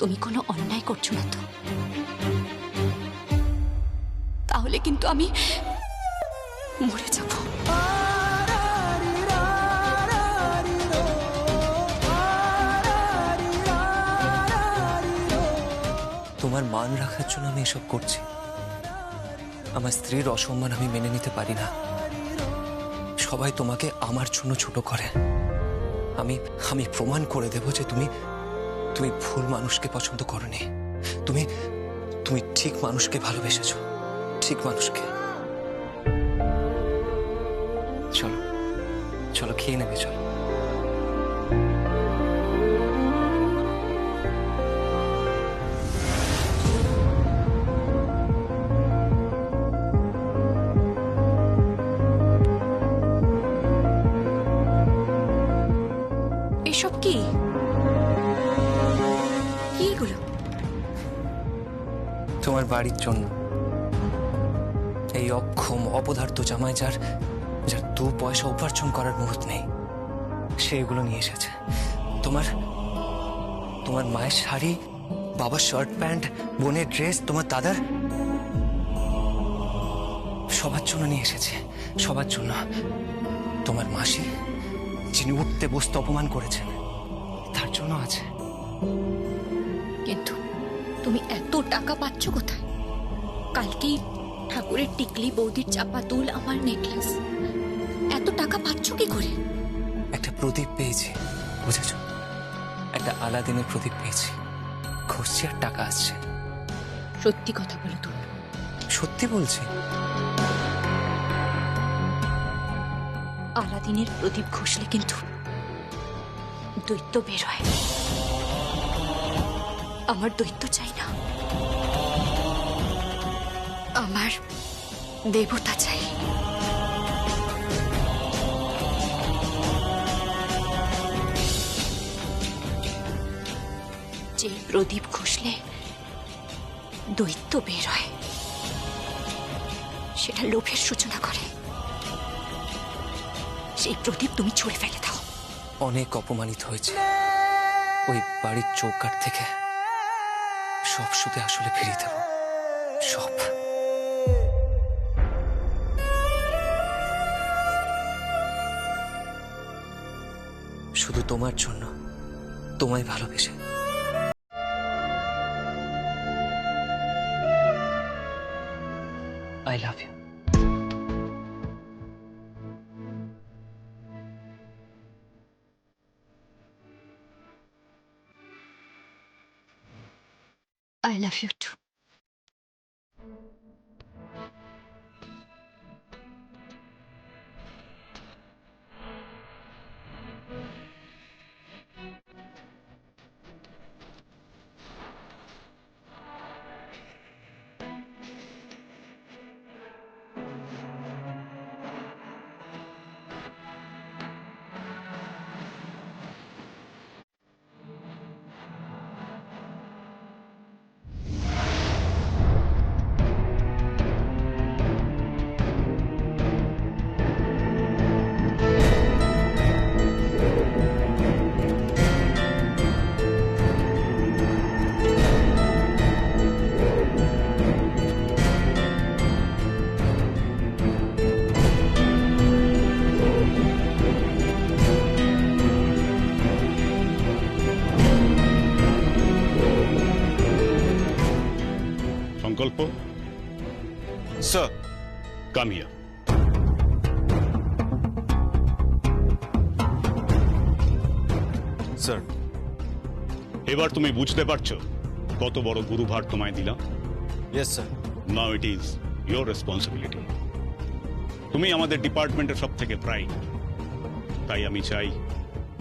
তুমি কোনো অন্যায় করছো না তো? তাহলে কিন্তু আমি মরে যাব। তোমার মান রাখার জন্য আমি এসব করছি। আমার স্ত্রীর অসম্মান আমি মেনে নিতে পারি না। সবাই তোমাকে আমার জন্য ছোট করে। আমি আমি প্রমাণ করে দেব যে তুমি তুমি ভুল মানুষকে পছন্দ করনি। তুমি তুমি ঠিক মানুষকে ভালোবেসেছো, ঠিক মানুষকে। চলো চলো, খেয়ে নেবে, চলো। এসব কি কি এগুলো? তোমার বাড়ির জন্য। এই অক্ষম অপদার্থ জামাই যার যার 2 পয়সা উপার্জন করার মুহূর্ত নেই, সে এগুলো নিয়ে এসেছে। তোমার তোমার মায়ের শাড়ি, বাবার শার্ট প্যান্ট, বোনের ড্রেস, তোমার দাদার, সবার জন্য নিয়ে এসেছে, সবার জন্য। তোমার মাসি, যিনি উঠতে বসতে অপমান করেছেন, তার জন্য আছে। কিন্তু তুমি এত টাকা পাচ্ছ কোথায়? কালকেই ঠাকুরের টিকলি, বৌদির চাপা তুল, আমার নেকলেস, এত টাকা পাচ্ছ কি করে? একটা প্রদীপ পেয়েছি, বুঝেছ? একটা আলাদিনের প্রদীপ পেয়েছি, ঘষছি আর টাকা আসছে। সত্যি কথা বলো তুমি। সত্যি বলছি। আলাদিনের প্রদীপ ঘষলে কিন্তু দৈত্য বের হয়। আমার দৈত্য চাই না, আমার দেবতা চাই। যে প্রদীপ ঘষলে দৈত্য বের হয়, সেটা লোভের সূচনা করে। সেই প্রদীপ তুমি ছুঁড়ে ফেলে দাও। অনেক অপমানিত হয়েছে। ওই বাড়ির চৌকাঠ থেকে সব সুদে আসলে ফিরিয়ে দেব, সব। শুধু তোমার জন্য, তোমায় ভালোবেসে। I love you. I love you too. Sankalpa? Sir. Come here. Sir. এবার তুমি বুঝতে পারছো কত বড় গুরুভার তোমায় দিলাম? Yes, sir. Now it is your responsibility. তুমি আমাদের ডিপার্টমেন্টের সব থেকে প্রাইড, তাই আমি চাই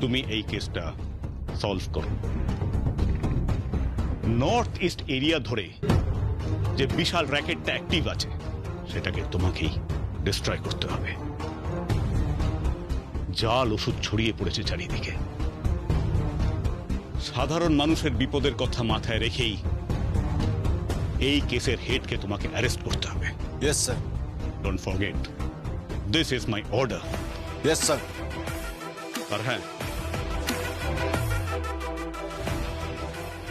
তুমি এই কেসটা সলভ করো। নর্থ ইস্ট এরিয়া ধরে যে বিশাল র্যাকেটটা অ্যাক্টিভ আছে, সেটাকে তোমাকেই ডিস্ট্রয় করতে হবে। জাল ওষুধ ছড়িয়ে পড়েছে চারিদিকে। সাধারণ মানুষের বিপদের কথা মাথায় রেখেই এই কেসের হেডকে তোমাকে অ্যারেস্ট করতে হবে। Yes, sir. Don't forget, this is my order. Yes, sir. আর হ্যাঁ,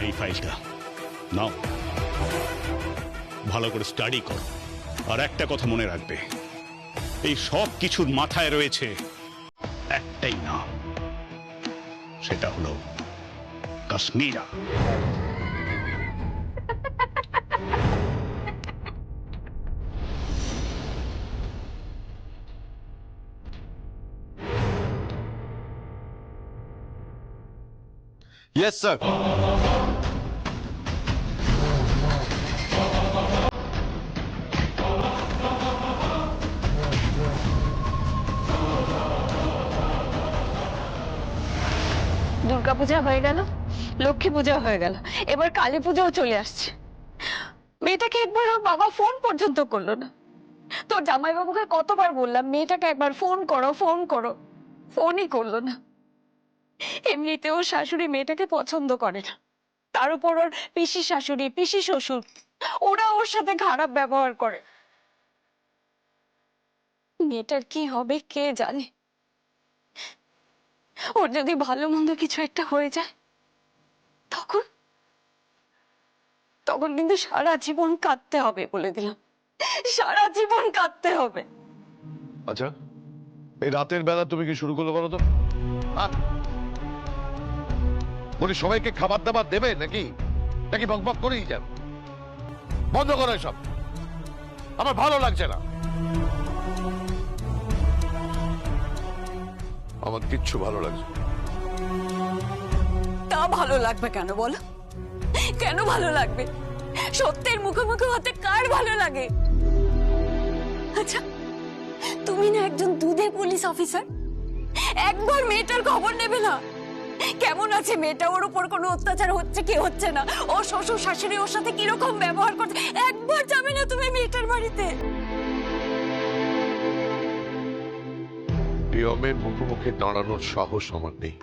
এই ফাইলটা নাও, ভালো করে স্টাডি করো। আর একটা কথা মনে রাখবে, এই সব কিছুর মাথায় রয়েছে একটাই নাম, সেটা হলো কাশ্মীরা। Yes, sir. দুর্গাপূজা হয়ে গেল, লক্ষ্মী পূজা হয়ে গেল, এবার কালী পূজাও চলে আসছে। মেয়েটাকে একবার ওর বাবা ফোন পর্যন্ত করলো না। তোর জামাইবাবুকে কতবার বললাম মেয়েটাকে একবার ফোন করো, ফোন করো, ফোনই করলো না। এমনিতেও শাশুড়ি মেয়েটাকে পছন্দ করে না, তার উপর ওর পিসি শাশুড়ি, পিসি শ্বশুর, ওরা ওর সাথে খারাপ ব্যবহার করে। মেয়েটার কি হবে কে জানে। ওর যদি ভালো মন্দ কিছু একটা হয়ে যায় তখন তখন কিন্তু সারা জীবন কাঁদতে হবে, বলে দিলাম, সারা জীবন কাঁদতে হবে। আচ্ছা, এই রাতের বেলা তুমি কি শুরু করলো বলো তো? উনি সবাইকে খাবার দাবার দেবে নাকি নাকি বকবক করেই যান? বন্ধ করো সব, আমার ভালো লাগছে না। আমার কিচ্ছু ভালো লাগছে না। তা ভালো লাগবে কেন বলো? কেন ভালো লাগবে? সত্যের মুখোমুখি হতে কার ভালো লাগে? আচ্ছা, তুমি না একজন দুধে পুলিশ অফিসার, একবার মেয়েটার খবর নেবে না? কেমন আছে মেয়েটা, ওর উপর কোনো অত্যাচার হচ্ছে কি হচ্ছে না, ও শ্বশুর শাশুড়ি ওর সাথে কিরকম ব্যবহার করছে, একবার যাবে না তুমি মেয়েটার বাড়িতে? নিয়মের মুখোমুখি দাঁড়ানোর সাহস আমার নেই।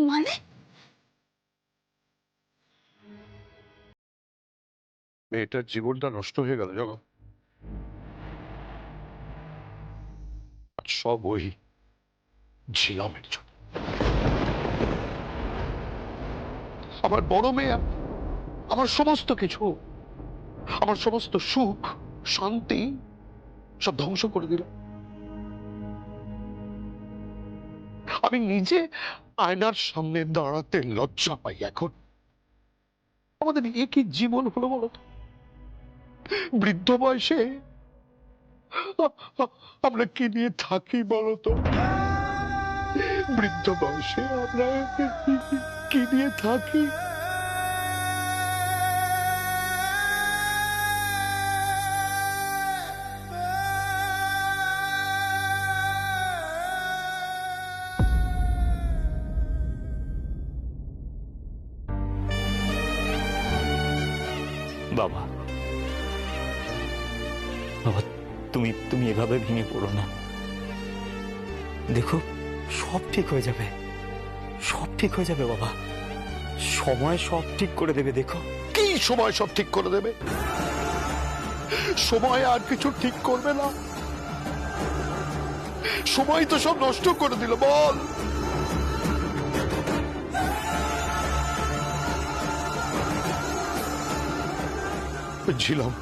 মানে মেয়েটার জীবনটা নষ্ট হয়ে গেল যখন, আর সব ওই ঝিলামের জন্য। আমার বড় মেয়ে, আমার সমস্ত কিছু, আমার সমস্ত সুখ শান্তি সব ধ্বংস করে দিল। আমি নিজে আয়নার সামনে দাঁড়াতে লজ্জা পাই এখন। আমাদের এ কি জীবন হলো বলতো? বৃদ্ধ বয়সে আমরা কি নিয়ে থাকি বলতো? বৃদ্ধ বয়সে আমরা কি নিয়ে থাকি? বাবা, বাবা, তুমি তুমি এভাবে ভেঙে পড়ো না। দেখো, সব ঠিক হয়ে যাবে, সব ঠিক হয়ে যাবে বাবা। সময় সব ঠিক করে দেবে। দেখো, কি সময় সব ঠিক করে দেবে? সময় আর কিছু ঠিক করবে না। সময় তো সব নষ্ট করে দিল। বল, ছিলাম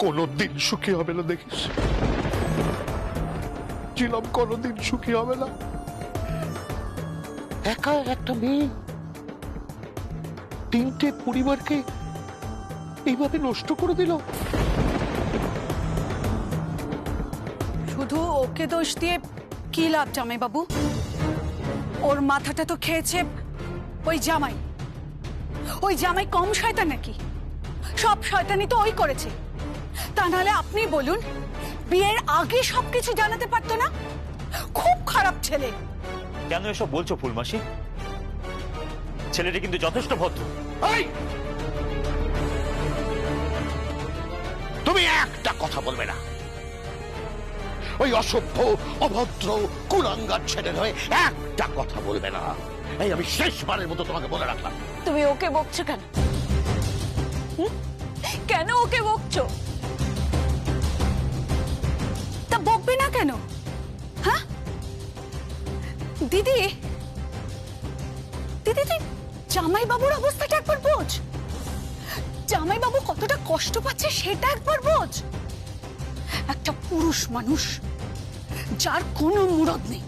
কোনদিন সুখী হবে না দেখিস, ছিলাম কোনদিন সুখী হবে না। একা একটা মেয়ে তিনটে পরিবারকে এইভাবে নষ্ট করে দিল। শুধু ওকে দোষ দিয়ে কি লাভ জামাই বাবু? ওর মাথাটা তো খেয়েছে ওই জামাই। ওই জামাই কম শয়তান নাকি? সব শয়তানি তো ওই করেছে। তা নাহলে আপনি বলুন, বিয়ের আগে সবকিছু জানাতে পারতো না? খুব খারাপ ছেলে। কেন এসব বলছো ফুলমাসি? ছেলেটা কিন্তু যথেষ্ট ভদ্র। তুমি একটা কথা বলবে না। ওই অসভ্য, অভদ্র, কুলাঙ্গার ছেলের হয়ে একটা কথা বলবে না। এই আমি শেষবারের মতো তোমাকে বলে রাখলাম। তুমি ওকে বকছো কেন? কেন ওকে বকছো? তা বকবে না কেন? দিদি দিদি তুই জামাই বাবুর অবস্থাটা একবার বোঝ। জামাই বাবু কতটা কষ্ট পাচ্ছে সেটা একবার বোঝ। একটা পুরুষ মানুষ যার কোনো মুরদ নেই,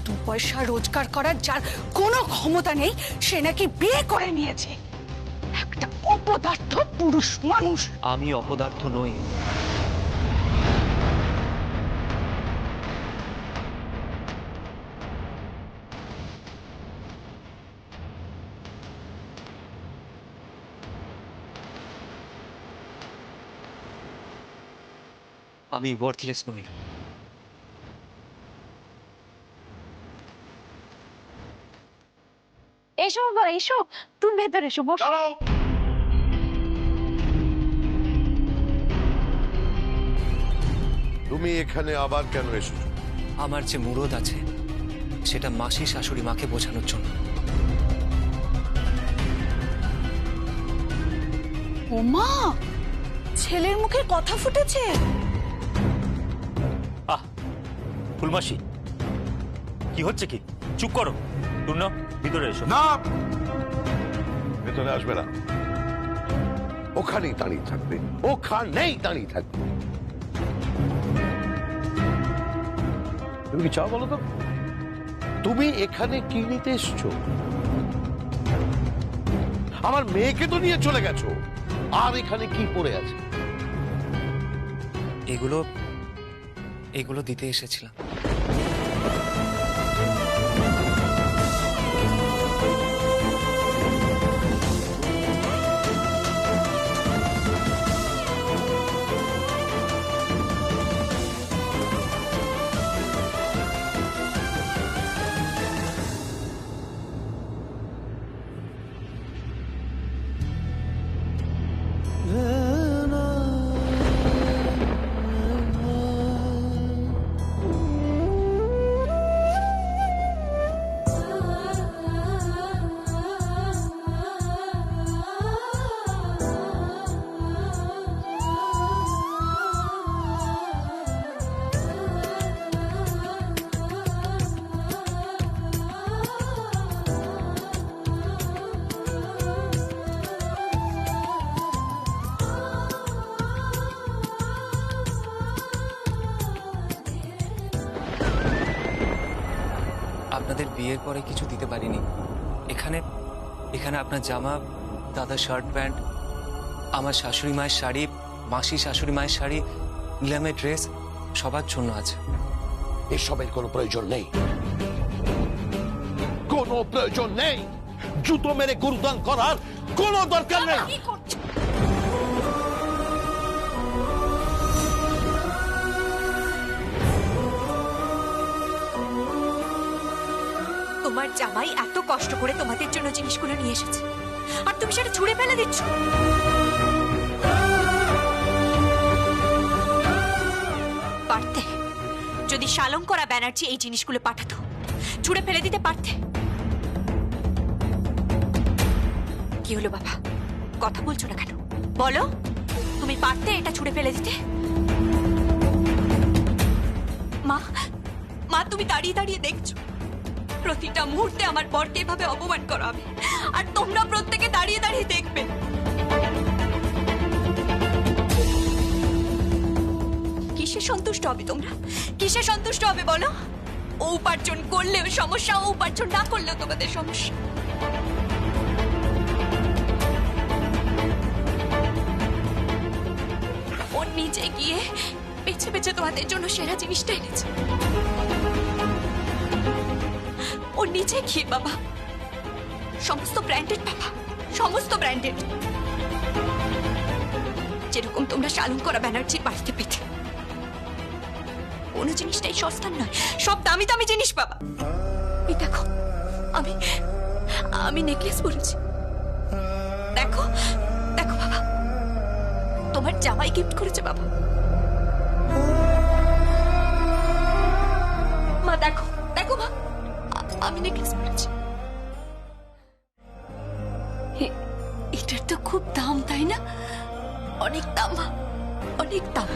2 পয়সা রোজগার করার যার কোনো ক্ষমতা নেই, সে নাকি বিয়ে করে নিয়েছে। একটা অপদার্থ পুরুষ মানুষ। আমি অপদার্থ নই। আমি ওয়ার্থলেস নই। এসো বাবা এসো, তুমি ভেতরে এসো, বসো। তুমি এখানে আবার কেন এসেছো? আমার যে মুরদ আছে সেটা মাসি শাশুড়ি মাকে বোঝানোর জন্য। ও মা, ছেলের মুখে কথা ফুটেছে। আহ ফুলমাসি, কি হচ্ছে কি? চুপ করো। পূর্ণ, ভিতরে এসো। না, ভেতরে আসবে না, ওখানেই দাঁড়িয়ে থাকবে, ওখানেই দাঁড়িয়ে থাকবে। তুমি কি চাও বলো তো? তুমি এখানে কি নিতে এসছো? আমার মেয়েকে তো নিয়ে চলে গেছো, আর এখানে কি পড়ে আছে? এগুলো দিতে এসেছিলাম। আপনাদের বিয়ের পরে কিছু দিতে পারিনি। এখানে আপনার জামা, দাদার শার্ট প্যান্ট, আমার শাশুড়ি মায়ের শাড়ি, মাসি শাশুড়ি মায়ের শাড়ি, নিলামের ড্রেস, সবার জন্য আছে। এসবের কোনো প্রয়োজন নেই, কোনো প্রয়োজন নেই। জুতো মেরে গুরুদান করার কোনো দরকার নেই। কি করছো? তোমার জামাই এত কষ্ট করে তোমাদের জন্য জিনিসগুলো নিয়ে এসেছে, আর তুমি সেটা ছুঁড়ে ফেলে দিচ্ছ। পারতে, যদি শালঙ্করা ব্যানার্জি এই জিনিসগুলো পাঠাতো, ছুঁড়ে ফেলে দিতে পারতে। কি হলো বাবা, কথা বলছো না কেন? বলো, তুমি পারতে এটা ছুঁড়ে ফেলে দিতে? মা, মা তুমি দাঁড়িয়ে দাঁড়িয়ে দেখছো প্রতিটা মুহূর্তে আমার বরকে এভাবে অপমান করা হবে, আর তোমরা প্রত্যেকে দাঁড়িয়ে দাঁড়িয়ে দেখবে। কিসে সন্তুষ্ট হবে তোমরা? কিসে সন্তুষ্ট হবে বলো? ও উপার্জন করলেও সমস্যা, ও উপার্জন না করলেও তোমাদের সমস্যা। ও নিজে গিয়ে বেছে বেছে তোমাদের জন্য সেরা জিনিসটা এনেছে। ও নিজে গিয়ে বাবা সমস্ত ব্র্যান্ডেড, বাবা সমস্ত ব্র্যান্ডেড, যেরকম তোমরা শালঙ্করা ব্যানার্জির বাড়িতে পেতে। কোনো জিনিসটাই সস্তার নয়, সব দামি দামি জিনিস বাবা। এই দেখো, আমি নেকলেস পরেছি, দেখো দেখো বাবা, তোমার জামাই গিফট করেছে বাবা। মা দেখো দেখো মা, আমি নেকলেস পরেছি। এটার তো খুব দাম, তাই না? অনেক দাম মা, অনেক দাম।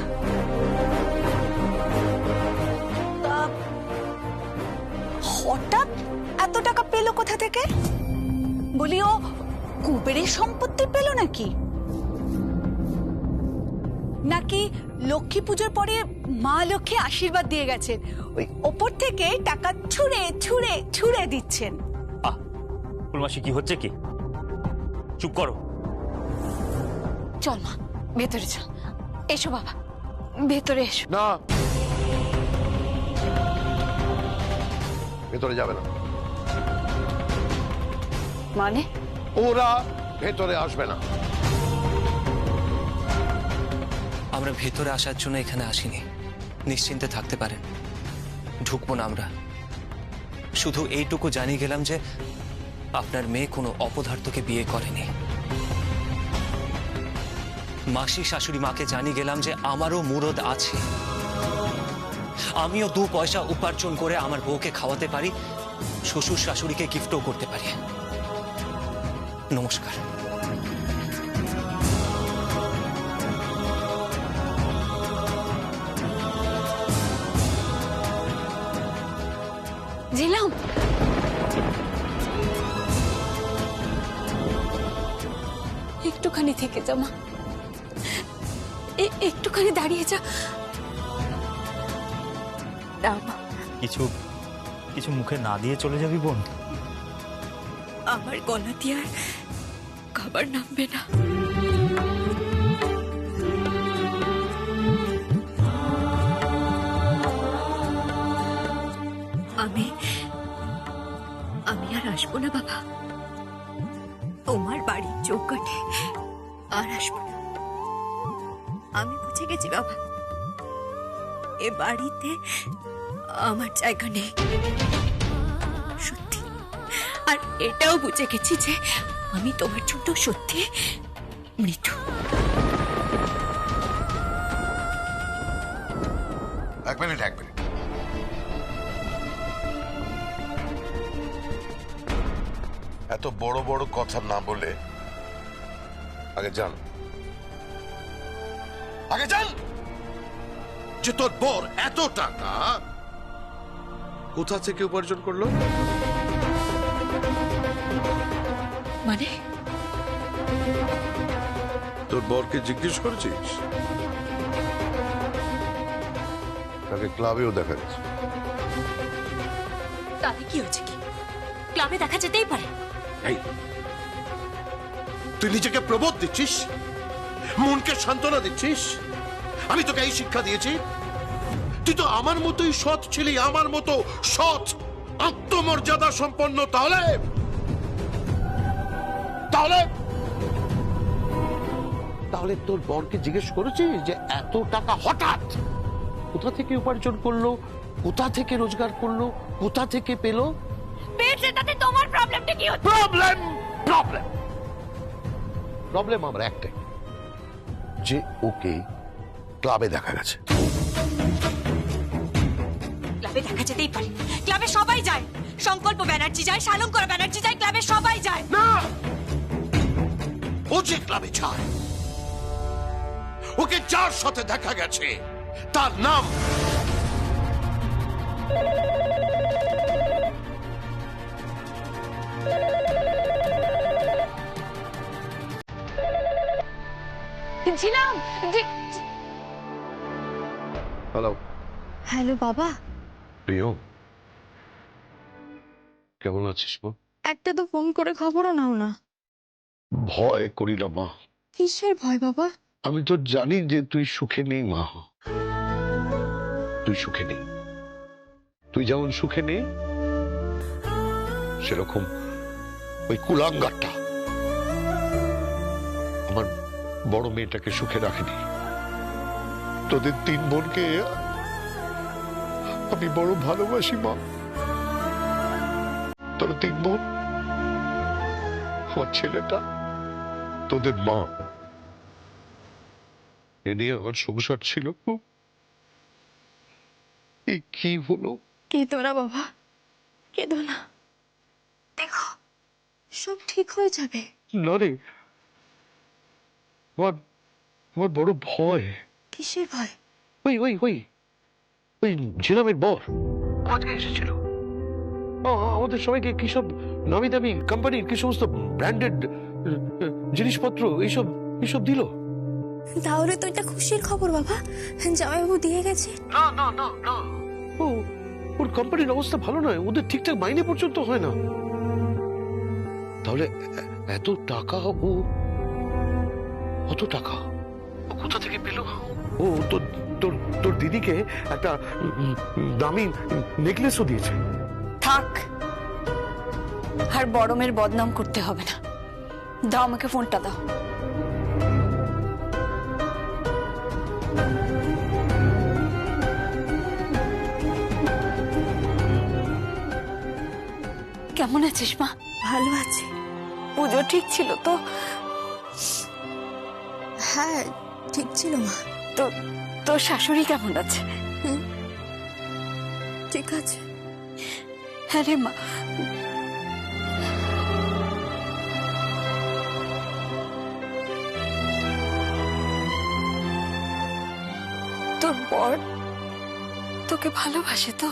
হঠাৎ এত টাকা পেলো কোথা থেকে? বলি ও কুবেরের সম্পত্তি পেল নাকি? নাকি লক্ষ্মী পুজোর পরে মা লক্ষ্মী আশীর্বাদ দিয়ে গেছেন, ওই ওপর থেকে টাকা ছুঁড়ে ছুঁড়ে ছুঁড়ে দিচ্ছেন? ফুলমাসি কি হচ্ছে কি? চুপ করো। চল মা, ভেতরে চল। এসো বাবা, ভেতরে এসো। না, ভেতরে যাবে না। মানে? ওরা ভেতরে আসবে না। আমরা ভেতরে আসার জন্য এখানে আসিনি, নিশ্চিন্তে থাকতে পারেন, ঢুকবো না আমরা। শুধু এইটুকু জানিয়ে গেলাম যে আপনার মেয়ে কোনো অপদার্থকে বিয়ে করেনি। মাসি শাশুড়ি মাকে জানিয়ে গেলাম যে আমারও মুরদ আছে, আমিও 2 পয়সা উপার্জন করে আমার বউকে খাওয়াতে পারি, শ্বশুর শাশুড়িকে গিফটও করতে পারি। নমস্কার। জিলাম, একটুখানি থেকে যা মা, একটুখানি দাঁড়িয়ে যা। দাও মা। কিছু কিছু মুখে না দিয়ে চলে যাবি বোন? আমার গলা দিয়ে আর খাবার নামবে না। আমি আমি আর আসবো না বাবা, তোমার বাড়ির চৌকাঠে আর আসবো না। আমি বুঝে গেছি বাবা, এ বাড়িতে আমার জায়গা নেই, সত্যি। আর এটাও বুঝে গেছি যে আমি তোমার জন্য সত্যি মৃত। এক মিনিট। এত বড় বড় কথা না বলে আগে জান যে তোর বর এত টাকা কোথা থেকে উপার্জন করলো? মানে? তোর বরকে জিজ্ঞেস করেছিস? তাকে ক্লাবেও দেখা যাচ্ছে। তাতে কি হচ্ছে? কি ক্লাবে দেখা যেতেই পারে। এই, তুই নিজেকে প্রবোধ দিচ্ছিস, মনকে সান্ত্বনা দিচ্ছিস। আমি তোকে এই শিক্ষা দিয়েছি। তুই তো আমার মতোই সৎ ছিলি, আমার মতো সৎ আত্মমর্যাদা সম্পন্ন। তাহলে তাহলে তাহলে তোর বরকে জিজ্ঞেস করেছিস যে এত টাকা হঠাৎ কোথা থেকে উপার্জন করলো, কোথা থেকে রোজগার করলো, কোথা থেকে পেলো? তাতে তোমার প্রবলেমটা কি হচ্ছে? প্রবলেম আমার একটাই, যে ওকে ক্লাবে দেখা গেছে। ক্লাবে দেখা যেতেই পারে, ক্লাবে সবাই যায়। সংকল্প ব্যানার্জি যায়, শালঙ্কর ব্যানার্জি যায়, ক্লাবে সবাই যায়। না, ও যে ক্লাবে যায়, ওকে যার সাথে দেখা গেছে তার নাম ছিলাম। হ্যালো। হ্যালো বাবা, প্রিয়, কেমন আছিস মা? একটা তো ফোন করে খবরও নাও না। ভয় করি না মা। কিসের ভয় বাবা? আমি তো জানি যে তুই সুখে নেই মা। তুই সুখে নেই। তুই যেমন সুখে নেই, সেরকম ওই কুলাঙ্গারটা আমার বড় মেয়েটাকে সুখে রাখেনি। তোদের 3 বোনকে আমি বড় ভালোবাসি মা। তোরা 3 বোন, আমার ছেলেটা, তোদের মা, এ নিয়ে আমার সংসার ছিল। এই কি হলো? কেঁদো না বাবা, কেঁদো না। দেখো, সব ঠিক হয়ে যাবে। না রে, আমার বড় ভয়। কিসের ভয়? ওই ঝিলামের বর আজকে এসেছিল। আমাদের সবাইকে কি সব নামি দামি কোম্পানির কি সমস্ত ব্র্যান্ডেড জিনিসপত্র এইসব এইসব দিল? তাহলে তো এটা খুশির খবর বাবা, জামাইবাবু দিয়ে গেছে। না না না না, ওর কোম্পানির অবস্থা ভালো নয়, ওদের ঠিকঠাক মাইনে পর্যন্ত হয় না। তাহলে এত টাকা অত টাকা ও কোথা থেকে পেল? ও তোর তোর তোর দিদিকে একটা দামি নেকলেসও দিয়েছে। থাক, আর বড় মেয়ের বদনাম করতে হবে না। দাও আমাকে ফোনটা দাও। কেমন আছিস মা? ভালো আছে। পুজো ঠিক ছিল তো? হ্যাঁ ঠিক ছিল মা। তো তোর শাশুড়ি কেমন আছে? ঠিক আছে। হ্যাঁ রে মা, তোর বর তোকে ভালোবাসে তো?